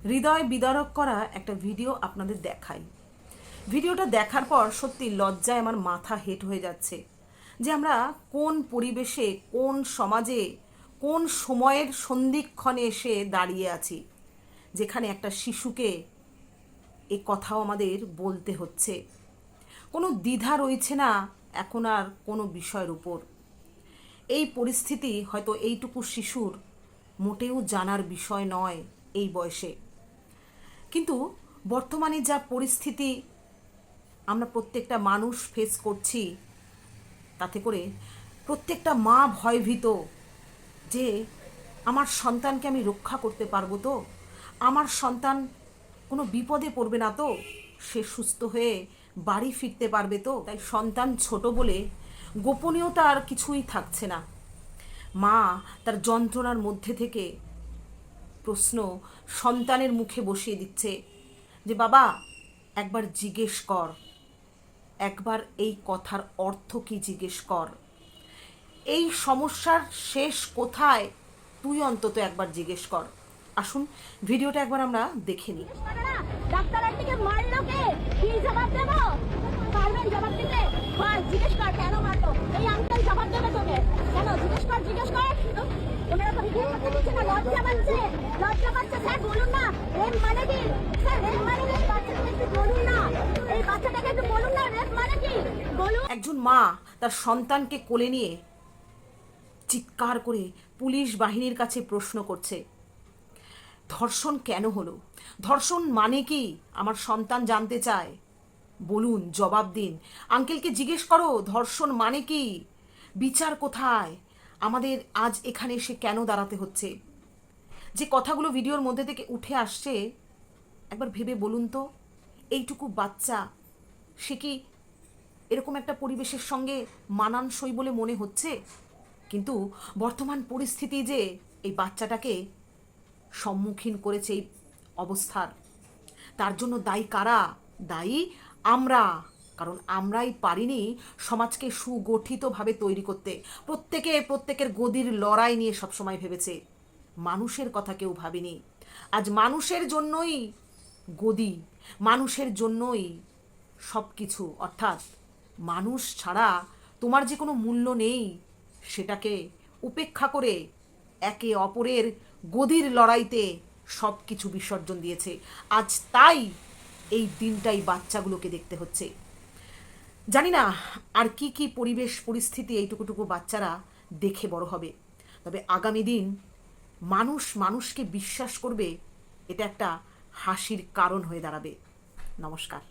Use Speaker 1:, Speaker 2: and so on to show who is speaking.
Speaker 1: হৃদয় বিদারক করা একটা ভিডিও আপনাদের দেখাই। ভিডিওটা দেখার পর সত্যি লজ্জায় আমার মাথা হেঁট হয়ে যাচ্ছে যে আমরা কোন পরিবেশে, কোন সমাজে, কোন সময়ের সন্ধিক্ষণে এসে দাঁড়িয়ে আছি, যেখানে একটা শিশুকে এ কথাও আমাদের বলতে হচ্ছে। কোনো দ্বিধা রয়েছে না এখন আর কোনো বিষয়ের উপর। এই পরিস্থিতি হয়তো এইটুকু শিশুর মোটেও জানার বিষয় নয় এই বয়সে, কিন্তু বর্তমানে যা পরিস্থিতি আমরা প্রত্যেকটা মানুষ ফেস করছি, তাতে করে প্রত্যেকটা মা ভয়ভীত যে আমার সন্তানকে আমি রক্ষা করতে পারবো তো, আমার সন্তান কোনো বিপদে পড়বে না তো, সে সুস্থ হয়ে বাড়ি ফিরতে পারবে তো। তাই সন্তান ছোট বলে গোপনীয়তা আর কিছুই থাকছে না। মা তার যন্ত্রণার মধ্যে থেকে প্রশ্ন সন্তানের মুখে বসিয়ে দিচ্ছে যে বাবা একবার জিজ্ঞেস কর, একবার এই কথার অর্থ কি জিজ্ঞেস কর, এই সমস্যার শেষ কোথায় তুই অন্তত একবার জিজ্ঞেস কর। আসুন ভিডিওটা একবার আমরা দেখে নিই।
Speaker 2: ডাক্তার আন্টিকে মারলো কে? কি জবাব দেব? পারবেন জবাব দিতে? জিজ্ঞেস কর কেন মারলো? এই আঙ্কেল জবাব দেবে তোকে। কেন জিজ্ঞেস কর। ওনারা তো ভিডিও করতে দিচ্ছে না, লজ্জা পাচ্ছে। স্যার বলুন না, রেপ মানে কি? স্যার রেপ মানে কি? বাচ্চাটাকে একটু বলুন না, এই বাচ্চাটাকে একটু বলুন না রেপ মানে কি বলুন।
Speaker 1: একজন মা তার সন্তানকে কোলে নিয়ে চিৎকার করে পুলিশ বাহিনীর কাছে প্রশ্ন করছে, ধর্ষণ কেন হলো? ধর্ষণ মানে কি? আমার সন্তান জানতে চায়, বলুন, জবাব দিন। আঙ্কেলকে জিজ্ঞেস করো ধর্ষণ মানে কি, বিচার কোথায়? আমাদের আজ এখানে এসে কেন দাঁড়াতে হচ্ছে? যে কথাগুলো ভিডিওর মধ্যে থেকে উঠে আসছে, একবার ভেবে বলুন তো, এইটুকু বাচ্চা সে কি এরকম একটা পরিবেশের সঙ্গে মানানসই বলে মনে হচ্ছে? কিন্তু বর্তমান পরিস্থিতি যে এই বাচ্চাটাকে সম্মুখীন করেছে এই অবস্থার, তার জন্য দায়ী কারা? দায়ী আমরা, কারণ আমরাই পারিনি সমাজকে সুগঠিতভাবে তৈরি করতে। প্রত্যেকের গদির লড়াই নিয়ে সবসময় ভেবেছে, মানুষের কথা কেউ ভাবেনি। আজ মানুষের জন্যই গদি, মানুষের জন্যই সব কিছু, অর্থাৎ মানুষ ছাড়া তোমার যে কোনো মূল্য নেই, সেটাকে উপেক্ষা করে একে অপরের গদির লড়াইতে সব কিছু বিসর্জন দিয়েছে। আজ তাই এই দিনটাই বাচ্চাগুলোকে দেখতে হচ্ছে। জানি না আর কি কি পরিবেশ পরিস্থিতি এইটুকুটুকু বাচ্চারা দেখে বড় হবে, তবে আগামী দিন মানুষ মানুষকে বিশ্বাস করবে, এটা একটা হাসির কারণ হয়ে দাঁড়াবে। নমস্কার।